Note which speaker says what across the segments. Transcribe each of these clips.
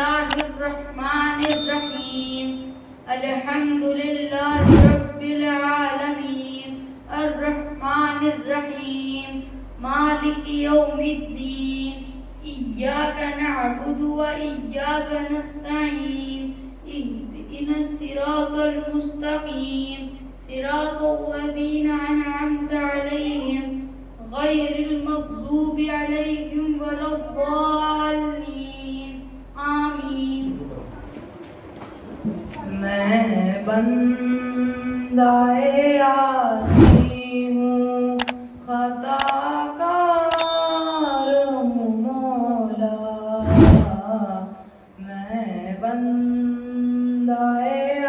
Speaker 1: الله الرحمن الرحيم الحمد لله رب العالمين الرحمن الرحيم مالك يوم الدين إياك نعبد وإياك نستعين اهدنا الصراط المستقيم صراط الذين أنعمت عليهم غير المغضوب عليهم ولا الضالين آمين.
Speaker 2: میں بندۂ عاصی ہوں، خطا کار ہوں مولا. میں بندۂ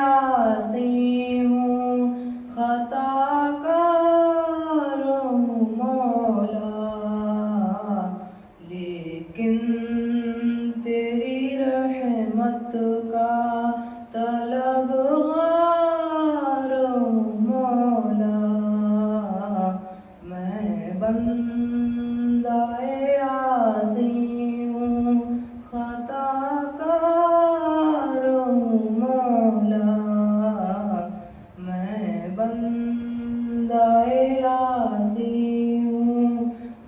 Speaker 2: عاصی ہوں، خطا کار ہوں مولا. لیکن تیری رحمت کا طلبگار ہوں مولا. میں بندۂ عاصی ہوں، خطا کار ہوں مولا. میں بندۂ عاصی ہوں،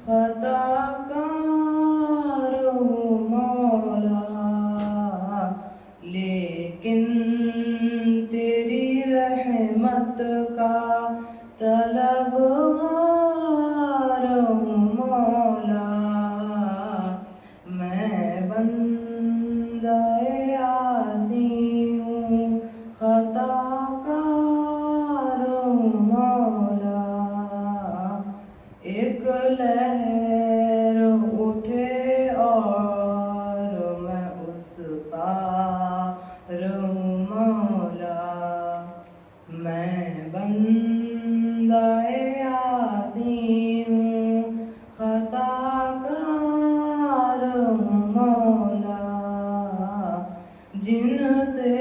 Speaker 2: خطا کار ہوں مولا. لیکن تیری رحمت کا طلبگار ہوں مولا. میں بندۂ عاصی ہوں، خطا کار ہوں مولا. ایک لہر اٹھے اور میں اس پار ہوں مولا. میں بندۂ عاصی ہوں، خطا کار ہوں مولا. جن سے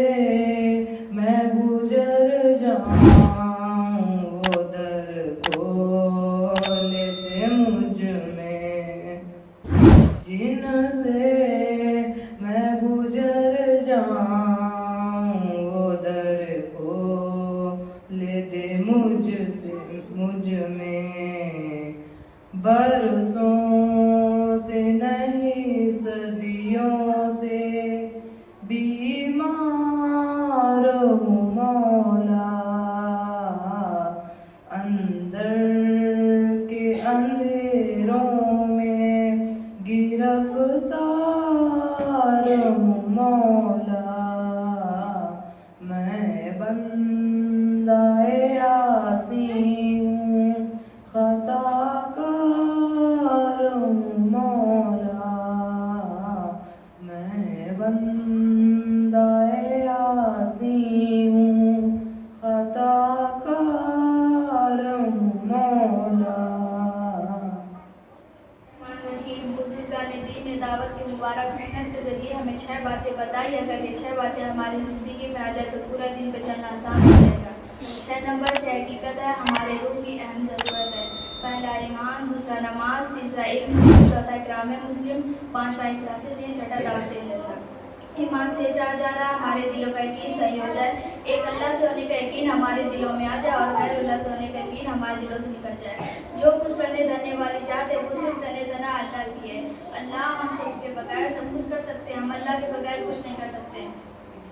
Speaker 2: میں گزر جاؤں وہ در کھول دے مجھ میں. جن سے میں گزر جاؤں وہ در کھول دے مجھ میں. برسوں سے نہیں صدیوں سے بیمار ہوں مولا. اندر کے اندھیروں میں گرفتار ہوں مولا. میں بندۂ عاصی ہوں، خطا کار ہوں مولا. میں بندۂ عاصی ہوں، خطا کار ہوں مولا.
Speaker 1: بزرگان دین نے دعوت کی مبارک محنت کے ذریعے ہمیں 6 باتیں بتائی. اگر یہ 6 باتیں ہماری زندگی میں آ جائے تو پورا دن پہ چلنا آسان ہو جائے گا. 6 نمبر 6 حقیقت ہے، ہمارے روح کی اہم ضرورت ہے. پہلا ایمان، دوسرا نماز، تیسرا علم، چوتھا اکرام مسلم، پانچواں اخلاص دین، چھٹا دعوت اللہ. ایمان سے چاہ جا رہا ہمارے دلوں کا یقین صحیح ہو جائے. ایک اللہ سے ہونے کا یقین ہمارے دلوں میں آ جائے اور غیر اللہ سے ہونے کا یقین ہمارے دلوں سے نکل جائے. جو کچھ کرنے دھرنے والی ذات ہے وہ صرف تنے دنا اللہ کی ہے. اللہ ہم سب کے بغیر سب کچھ کر سکتے ہیں، ہم اللہ کے بغیر کچھ نہیں کر سکتے.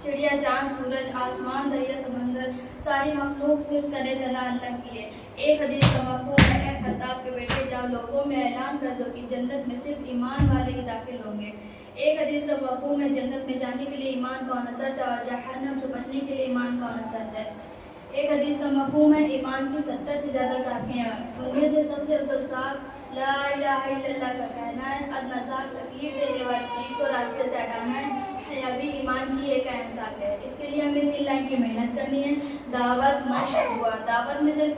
Speaker 1: چڑیا، چاند، سورج، آسمان، دریا، سمندر، ساری مخلوق صرف تنے دنا اللہ کی ہے. ایک حدیث کا مفہوم ہے، اے خطاب کے بیٹے جاؤ لوگوں میں اعلان کر دو کہ جنت میں صرف ایمان والے ہی داخل ہوں گے. ایک حدیث کا مفہوم ہے، جنت میں جانے کے لیے ایمان کا ہونا شرط ہے اور جہنم سے بچنے کے لیے ایمان کا ہونا شرط ہے. ایک حدیث کا مفہوم ہے، ایمان کی 70 سے زیادہ ساکھیں ہیں. ان میں سے سب سے افضل ساکھ لا الہ الا اللہ کا کہنا ہے. ادنا ساکھ تکلیف دینے والی چیز کو راستے سے ہٹانا ہے. حیا بھی ایمان کی ایک اہم ساکھ ہے. اس کے لیے ہمیں 3 لائن کی محنت کرنی ہے. دعوت، مشق، دعا. دعوت میں چل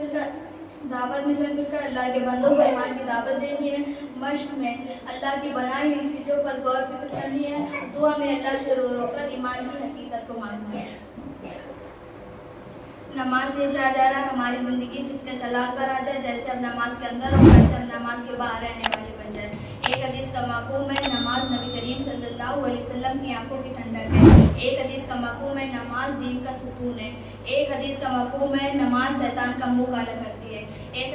Speaker 1: پھر کر اللہ کے بندوں کو ایمان کی دعوت دینی ہے. مشق میں اللہ کی بنائی ہوئی چیزوں پر غور فکر کرنی ہے. دعا میں اللہ سے رو رو کر ایمان کی حقیقت کو ماننا ہے. نماز سے چاہ جا رہا ہماری زندگی سے اتنے سلاد پر آ جائے جیسے اب نماز کے اندر ہو ویسے اب نماز کے باہر رہنے والے بن جائے. ایک حدیث کا مفہوم ہے نماز نبی کریم صلی اللہ علیہ وسلم کی آنکھوں کی ٹھنڈک ہے. ایک حدیث کا مفہوم ہے نماز دین کا ستون ہے. ایک حدیث کا مفہوم ہے نماز شیطان کا منہ کالا کرتی ہے. ایک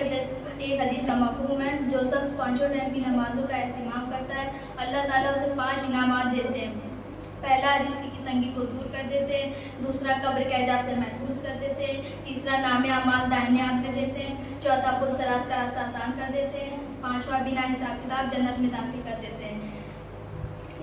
Speaker 1: حدیث کا مفہوم ہے جو شخص پانچوں ٹائم کی نمازوں کا اہتمام کرتا ہے اللہ تعالیٰ اسے 5 انعامات دیتے ہیں. پہلا رزق کی تنگی کو دور کر دیتے ہیں. دوسرا قبر کے عذاب سے محفوظ کر دیتے ہیں. تیسرا نام اعمال دائنے ہاتھ میں دیتے ہیں. چوتھا پل صراط کا راستہ آسان کر دیتے ہیں. پانچواں بنا حساب کتاب جنت میں داخل کر دیتے ہیں.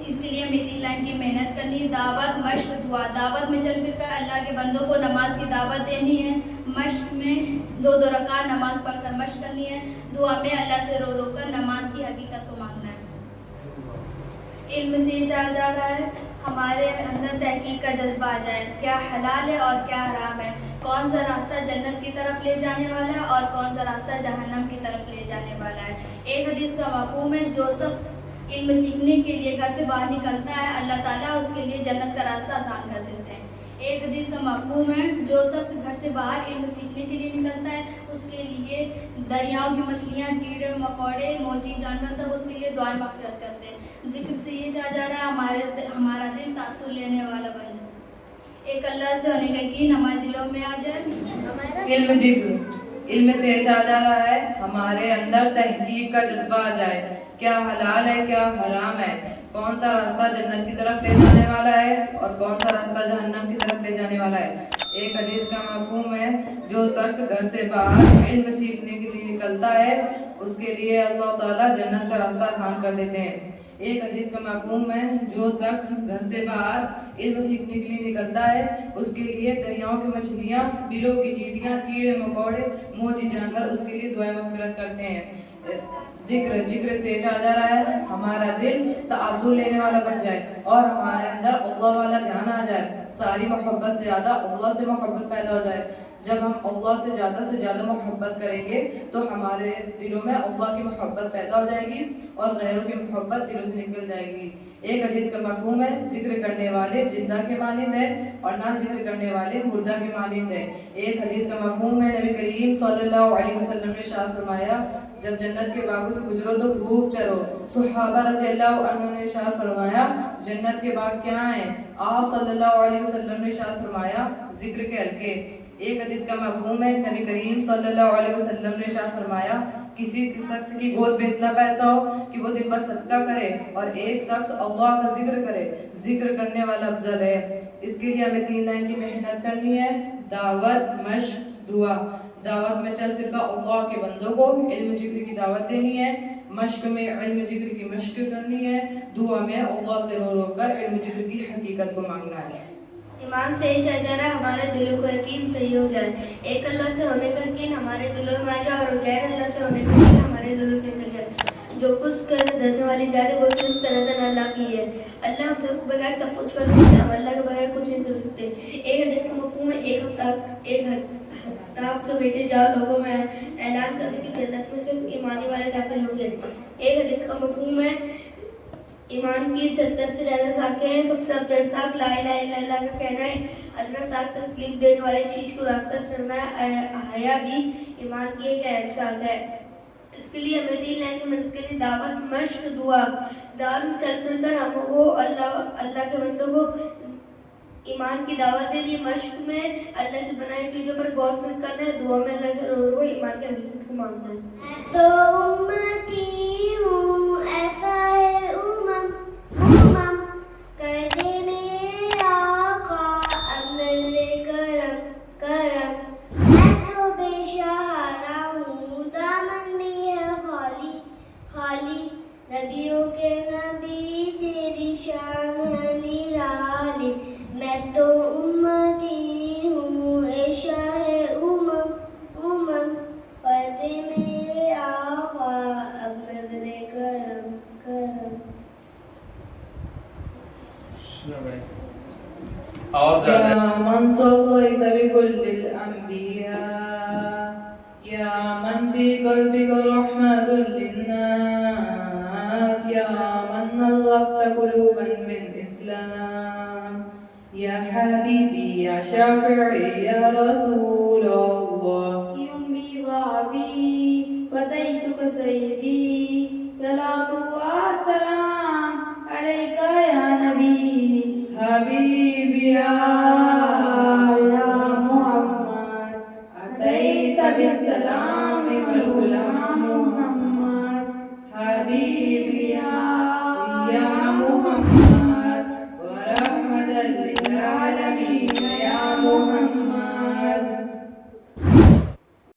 Speaker 1: اس کے لیے ہمیں 3 لائن کی محنت کرنی ہے. دعوت، مشق، دعا. دعوت میں چل پھر کر اللہ کے بندوں کو نماز کی دعوت دینی ہے. مشق میں 2 رکعت نماز پڑھ کر مشق کرنی ہے. دعا میں اللہ سے رو رو کر نماز کی حقیقت کو مانگنا ہے. علم سے یہ چاہا جا رہا ہے ہمارے اندر تحقیق کا جذبہ آ جائے. کیا حلال ہے اور کیا حرام ہے. کون سا راستہ جنت کی طرف لے جانے والا ہے اور کون سا راستہ جہنم کی طرف لے جانے والا ہے. ایک حدیث کا مفہوم ہے جو شخص علم سیکھنے کے لیے گھر سے باہر نکلتا ہے اللہ تعالیٰ اس کے لیے جنت کا راستہ آسان کر دیتے ہیں. ایک حدیث کا مفہوم ہے جو شخص گھر سے باہر علم سیکھنے کے لیے نکلتا ہے اس کے لیے دریاؤں کی مچھلیاں، کیڑے مکوڑے، موجی جانور سب اس کے لیے دعائیں مغفرت کرتے ہیں. ذکر سے یہ چاہا جا رہا ہے ہمارا دل تاثر لینے والا بن جائے. ایک اللہ سے ہونے کا یقین ہمارے دلوں میں آ جائے.
Speaker 2: علم ذکر، علم سے یہ چاہا جا رہا ہے ہمارے اندر تحقیق کا جذبہ آ جائے. کیا حلال ہے کیا حرام ہے. کون سا راستہ جنت کی طرف لے جانے والا ہے اور کون سا راستہ جہنم کی طرف لے جانے والا ہے. ایک حدیث کا مفہوم ہے جو شخص گھر سے باہر علم سیکھنے کے لیے نکلتا ہے اس کے لیے اللہ تعالیٰ جنت کا راستہ آسان کر دیتے ہیں. ایک حدیث کا مفہوم ہے جو شخص گھر سے باہر علم سیکھنے کے لیے نکلتا ہے اس کے لیے دریاؤں کی مچھلیاں، بلوں کی چیٹیاں، کیڑے مکوڑے، موجی جانور اس کے لیے دعائیں مغفرت کرتے ہیں. ذکر سے چاہا جا رہا ہے ہمارا دل تأثر لینے والا بن جائے اور ہمارے اندر اللہ والا دھیان آ جائے. ساری محبت سے زیادہ اللہ سے محبت پیدا ہو جائے. جب ہم اللہ سے زیادہ محبت کریں گے تو ہمارے دلوں میں اللہ کی محبت پیدا ہو جائے گی اور غیروں کی محبت دلوں سے نکل جائے گی. ایک حدیث کا مفہوم ہے ذکر کرنے والے زندہ کے مانند ہیں اور نہ ذکر کرنے والے مردہ کے مانند ہیں. ایک حدیث کا مفہوم ہے نبی کریم صلی اللہ علیہ وسلم نے ارشاد فرمایا جب جنت کے باغوں سے گزرو تو خوب چرو. صحابہ رضی اللہ عنہ نے ارشاد فرمایا جنت کے باغ کیا ہیں. آپ صلی اللہ علیہ وسلم نے ارشاد فرمایا ذکر کے حلقے. ایک حدیث کا مفہوم ہے نبی کریم صلی اللہ علیہ وسلم نے ارشاد فرمایا کسی شخص کی گود میں اتنا پیسہ ہو کہ وہ دن بھر صدقہ کرے اور ایک شخص اللہ کا ذکر کرے. ذکر کرنے والا افضل ہے. اس کے لیے ہمیں 3 لائن کی محنت کرنی ہے. دعوت، مشق، دعا. دعوت میں چل پھر کر اللہ کے بندوں کو علم ذکر کی دعوت دینی ہے. مشق میں علم ذکر کی مشق کرنی ہے. دعا میں اللہ سے رو رو کر علم ذکر کی حقیقت کو مانگنا ہے.
Speaker 1: ایمان سے ہی چاہا جا رہا ہے ہمارے دلوں کو یقین صحیح ہو جائے. ایک اللہ سے ہونے کا یقین ہمارے دلوں میں آ جائے اور غیر اللہ سے ہونے کا یقین ہمارے دلوں سے نکل جائے. جو کچھ کر دینے والی ذات وہ صرف طرح اللہ کی ہے. اللہ ہم سب کے بغیر سب کچھ کر سکتے ہیں، ہم اللہ کے بغیر کچھ نہیں کر سکتے. ایک حدیث کا مفہوم ہے ایک ہفتہ تو بیٹے جاؤ لوگوں میں اعلان کر دے کہ جنت میں صرف ایمانی والے داخل ہوں گے. ایک حدیث کا مفہوم ہے ایمان کی 70 سے زیادہ ساکھیں ہیں. سب سے افضل ساکھ لا الہ الا اللہ کا کہنا ہے. ادنا ساکھ تکلیف دینے والی چیز کو راستہ چڑھنا ہے. حیا بھی ایمان کی ایک اہم ساکھ ہے. اس کے لیے ہمیں 3 لائن کی مدد کے لیے دعوت، مشق، دعا. دعوت میں چل پھر کر ہم کو اللہ کے بندوں کو ایمان کی دعوت دینی ہے. مشق میں اللہ کی بنائی چیزوں پر غور فکر کرنا ہے. دعا میں اللہ سے رو رو ایمان کی حقیقت کو مانگنا ہے.
Speaker 3: تو امتی ہوں ایسا ہے امم کر دے میرے آقا اب نظر کرم کرم. میں تو بے سہارا ہوں دامن بھی ہے خالی خالی. نبیوں کے نبی تیری شان ہے نرالی. میں تو امتی ہوں ایسا ہے امم کر دے میرے آقا اب نظر کرم کرم.
Speaker 4: اور زیادہ
Speaker 2: يا من صليت بكل الأنبياء يا من في قلبك رحمة للناس يا من نظفت قلوبا بالإسلام يا حبيبي يا شافعي يا رسول الله.
Speaker 1: يمي وعبي فديتك سيدي صلاة
Speaker 2: حبيبي يا محمد أتيت بالسلام والغلام محمد حبيبي